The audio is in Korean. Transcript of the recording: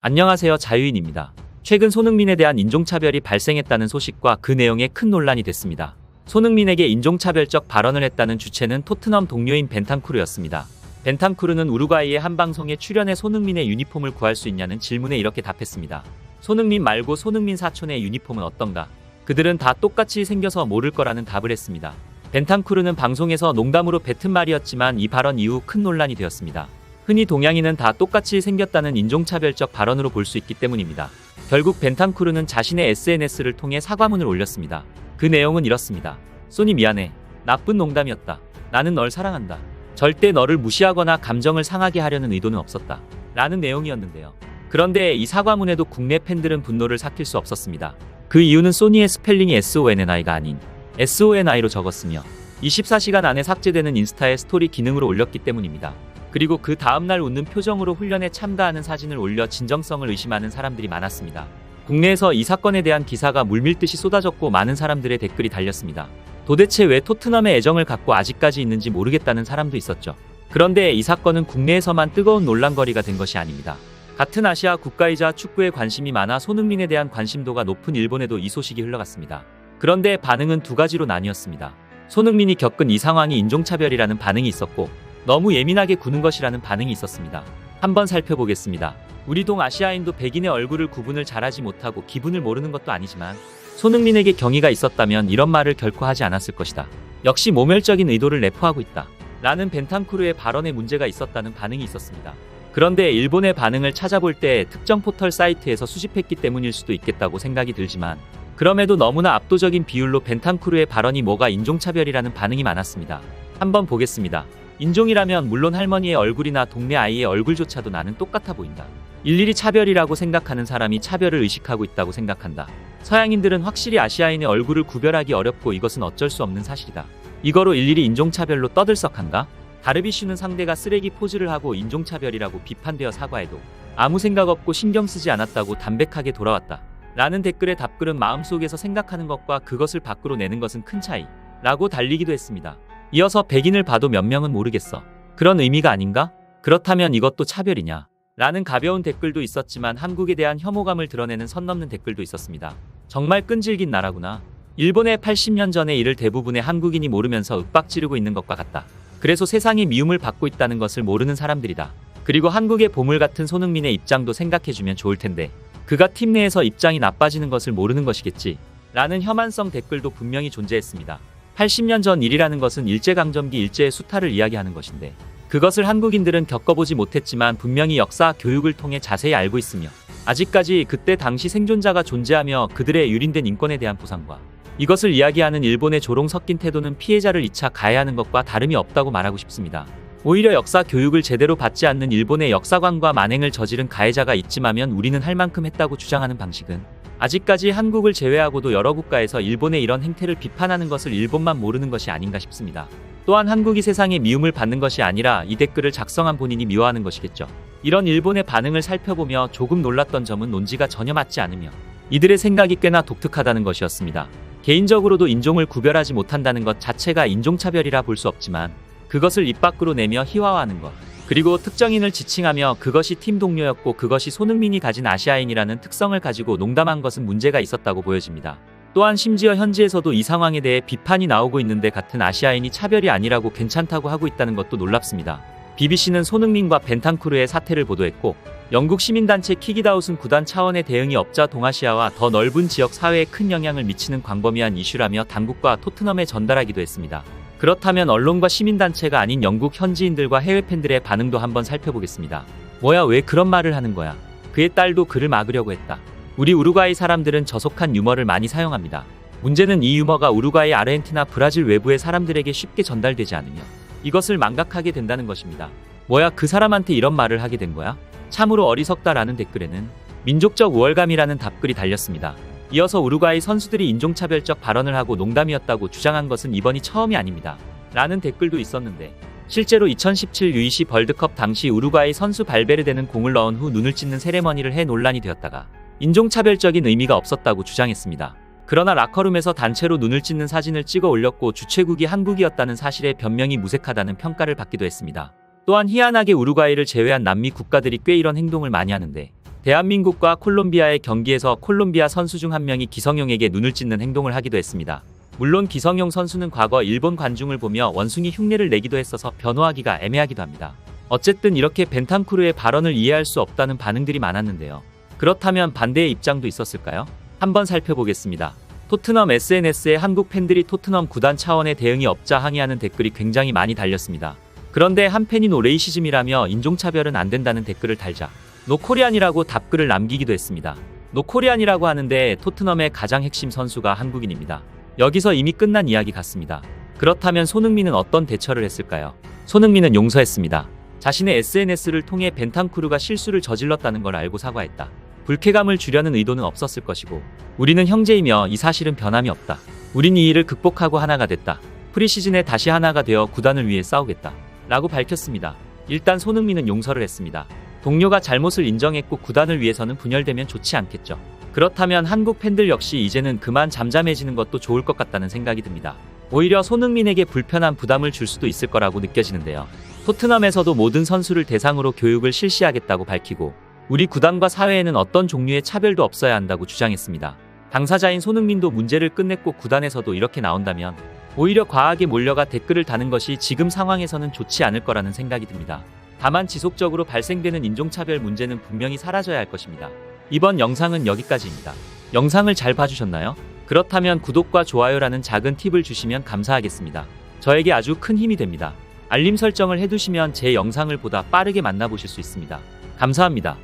안녕하세요, 자유인입니다. 최근 손흥민에 대한 인종차별이 발생했다는 소식과 그 내용에 큰 논란이 됐습니다. 손흥민에게 인종차별적 발언을 했다는 주체는 토트넘 동료인 벤탄쿠르였습니다. 벤탄쿠르는 우루과이의 한 방송에 출연해 손흥민의 유니폼을 구할 수 있냐는 질문에 이렇게 답했습니다. 손흥민 말고 손흥민 사촌의 유니폼은 어떤가? 그들은 다 똑같이 생겨서 모를 거라는 답을 했습니다. 벤탄쿠르는 방송에서 농담으로 뱉은 말이었지만 이 발언 이후 큰 논란이 되었습니다. 흔히 동양인은 다 똑같이 생겼다는 인종차별적 발언으로 볼 수 있기 때문입니다. 결국 벤탄쿠르는 자신의 SNS를 통해 사과문을 올렸습니다. 그 내용은 이렇습니다. 소니 미안해. 나쁜 농담이었다. 나는 널 사랑한다. 절대 너를 무시하거나 감정을 상하게 하려는 의도는 없었다. 라는 내용이었는데요. 그런데 이 사과문에도 국내 팬들은 분노를 삭힐 수 없었습니다. 그 이유는 소니의 스펠링이 SONNI가 아닌 SONI로 적었으며 24시간 안에 삭제되는 인스타에 스토리 기능으로 올렸기 때문입니다. 그리고 그 다음날 웃는 표정으로 훈련에 참가하는 사진을 올려 진정성을 의심하는 사람들이 많았습니다. 국내에서 이 사건에 대한 기사가 물밀듯이 쏟아졌고 많은 사람들의 댓글이 달렸습니다. 도대체 왜 토트넘에 애정을 갖고 아직까지 있는지 모르겠다는 사람도 있었죠. 그런데 이 사건은 국내에서만 뜨거운 논란거리가 된 것이 아닙니다. 같은 아시아 국가이자 축구에 관심이 많아 손흥민에 대한 관심도가 높은 일본에도 이 소식이 흘러갔습니다. 그런데 반응은 두 가지로 나뉘었습니다. 손흥민이 겪은 이 상황이 인종차별이라는 반응이 있었고 너무 예민하게 구는 것이라는 반응이 있었습니다. 한번 살펴보겠습니다. 우리 동아시아인도 백인의 얼굴을 구분을 잘하지 못하고 기분을 모르는 것도 아니지만 손흥민에게 경의가 있었다면 이런 말을 결코 하지 않았을 것이다. 역시 모멸적인 의도를 내포하고 있다. 라는 벤탄쿠르의 발언에 문제가 있었다는 반응이 있었습니다. 그런데 일본의 반응을 찾아볼 때 특정 포털 사이트에서 수집했기 때문일 수도 있겠다고 생각이 들지만 그럼에도 너무나 압도적인 비율로 벤탄쿠르의 발언이 뭐가 인종차별이라는 반응이 많았습니다. 한번 보겠습니다. 인종이라면 물론 할머니의 얼굴이나 동네 아이의 얼굴조차도 나는 똑같아 보인다. 일일이 차별이라고 생각하는 사람이 차별을 의식하고 있다고 생각한다. 서양인들은 확실히 아시아인의 얼굴을 구별하기 어렵고 이것은 어쩔 수 없는 사실이다. 이거로 일일이 인종차별로 떠들썩한가? 다르비슈는 상대가 쓰레기 포즈를 하고 인종차별이라고 비판되어 사과해도 아무 생각 없고 신경 쓰지 않았다고 담백하게 돌아왔다. 라는 댓글의 답글은 마음속에서 생각하는 것과 그것을 밖으로 내는 것은 큰 차이 라고 달리기도 했습니다. 이어서 백인을 봐도 몇 명은 모르겠어. 그런 의미가 아닌가? 그렇다면 이것도 차별이냐? 라는 가벼운 댓글도 있었지만 한국에 대한 혐오감을 드러내는 선 넘는 댓글도 있었습니다. 정말 끈질긴 나라구나. 일본의 80년 전의 일을 대부분의 한국인이 모르면서 윽박지르고 있는 것과 같다. 그래서 세상이 미움을 받고 있다는 것을 모르는 사람들이다. 그리고 한국의 보물 같은 손흥민의 입장도 생각해주면 좋을 텐데 그가 팀 내에서 입장이 나빠지는 것을 모르는 것이겠지. 라는 혐한성 댓글도 분명히 존재했습니다. 80년 전 일이라는 것은 일제강점기 일제의 수탈을 이야기하는 것인데 그것을 한국인들은 겪어보지 못했지만 분명히 역사 교육을 통해 자세히 알고 있으며 아직까지 그때 당시 생존자가 존재하며 그들의 유린된 인권에 대한 보상과 이것을 이야기하는 일본의 조롱 섞인 태도는 피해자를 2차 가해하는 것과 다름이 없다고 말하고 싶습니다. 오히려 역사 교육을 제대로 받지 않는 일본의 역사관과 만행을 저지른 가해자가 있지마면 우리는 할 만큼 했다고 주장하는 방식은 아직까지 한국을 제외하고도 여러 국가에서 일본의 이런 행태를 비판하는 것을 일본만 모르는 것이 아닌가 싶습니다. 또한 한국이 세상에 미움을 받는 것이 아니라 이 댓글을 작성한 본인이 미워하는 것이겠죠. 이런 일본의 반응을 살펴보며 조금 놀랐던 점은 논지가 전혀 맞지 않으며 이들의 생각이 꽤나 독특하다는 것이었습니다. 개인적으로도 인종을 구별하지 못한다는 것 자체가 인종차별이라 볼 수 없지만 그것을 입 밖으로 내며 희화화하는 것 그리고 특정인을 지칭하며 그것이 팀 동료였고 그것이 손흥민이 가진 아시아인이라는 특성을 가지고 농담한 것은 문제가 있었다고 보여집니다. 또한 심지어 현지에서도 이 상황에 대해 비판이 나오고 있는데 같은 아시아인이 차별이 아니라고 괜찮다고 하고 있다는 것도 놀랍습니다. BBC는 손흥민과 벤탄쿠르의 사태를 보도했고 영국 시민단체 킥잇아웃은 구단 차원의 대응이 없자 동아시아와 더 넓은 지역 사회에 큰 영향을 미치는 광범위한 이슈라며 당국과 토트넘에 전달하기도 했습니다. 그렇다면 언론과 시민단체가 아닌 영국 현지인들과 해외 팬들의 반응도 한번 살펴보겠습니다. 뭐야 왜 그런 말을 하는 거야? 그의 딸도 그를 막으려고 했다. 우리 우루과이 사람들은 저속한 유머를 많이 사용합니다. 문제는 이 유머가 우루과이, 아르헨티나, 브라질 외부의 사람들에게 쉽게 전달되지 않으며 이것을 망각하게 된다는 것입니다. 뭐야 그 사람한테 이런 말을 하게 된 거야? 참으로 어리석다라는 댓글에는 민족적 우월감이라는 답글이 달렸습니다. 이어서 우루과이 선수들이 인종차별적 발언을 하고 농담이었다고 주장한 것은 이번이 처음이 아닙니다. 라는 댓글도 있었는데 실제로 2017 U20 월드컵 당시 우루과이 선수 발베르데는 공을 넣은 후 눈을 찢는 세레머니를 해 논란이 되었다가 인종차별적인 의미가 없었다고 주장했습니다. 그러나 라커룸에서 단체로 눈을 찢는 사진을 찍어 올렸고 주최국이 한국이었다는 사실에 변명이 무색하다는 평가를 받기도 했습니다. 또한 희한하게 우루과이를 제외한 남미 국가들이 꽤 이런 행동을 많이 하는데 대한민국과 콜롬비아의 경기에서 콜롬비아 선수 중 한 명이 기성용에게 눈을 찢는 행동을 하기도 했습니다. 물론 기성용 선수는 과거 일본 관중을 보며 원숭이 흉내를 내기도 했어서 변호하기가 애매하기도 합니다. 어쨌든 이렇게 벤탄쿠르의 발언을 이해할 수 없다는 반응들이 많았는데요. 그렇다면 반대의 입장도 있었을까요? 한번 살펴보겠습니다. 토트넘 SNS에 한국 팬들이 토트넘 구단 차원의 대응이 없자 항의하는 댓글이 굉장히 많이 달렸습니다. 그런데 한 팬이 노 레이시즘이라며 인종차별은 안 된다는 댓글을 달자 노코리안이라고 답글을 남기기도 했습니다. 노코리안이라고 하는데 토트넘의 가장 핵심 선수가 한국인입니다. 여기서 이미 끝난 이야기 같습니다. 그렇다면 손흥민은 어떤 대처를 했을까요? 손흥민은 용서했습니다. 자신의 SNS를 통해 벤탄쿠르가 실수를 저질렀다는 걸 알고 사과했다. 불쾌감을 주려는 의도는 없었을 것이고 우리는 형제이며 이 사실은 변함이 없다. 우린 이 일을 극복하고 하나가 됐다. 프리시즌에 다시 하나가 되어 구단을 위해 싸우겠다. 라고 밝혔습니다. 일단 손흥민은 용서를 했습니다. 동료가 잘못을 인정했고 구단을 위해서는 분열되면 좋지 않겠죠. 그렇다면 한국 팬들 역시 이제는 그만 잠잠해지는 것도 좋을 것 같다는 생각이 듭니다. 오히려 손흥민에게 불편한 부담을 줄 수도 있을 거라고 느껴지는데요. 토트넘에서도 모든 선수를 대상으로 교육을 실시하겠다고 밝히고 우리 구단과 사회에는 어떤 종류의 차별도 없어야 한다고 주장했습니다. 당사자인 손흥민도 문제를 끝냈고 구단에서도 이렇게 나온다면 오히려 과하게 몰려가 댓글을 다는 것이 지금 상황에서는 좋지 않을 거라는 생각이 듭니다. 다만 지속적으로 발생되는 인종차별 문제는 분명히 사라져야 할 것입니다. 이번 영상은 여기까지입니다. 영상을 잘 봐주셨나요? 그렇다면 구독과 좋아요라는 작은 팁을 주시면 감사하겠습니다. 저에게 아주 큰 힘이 됩니다. 알림 설정을 해두시면 제 영상을 보다 빠르게 만나보실 수 있습니다. 감사합니다.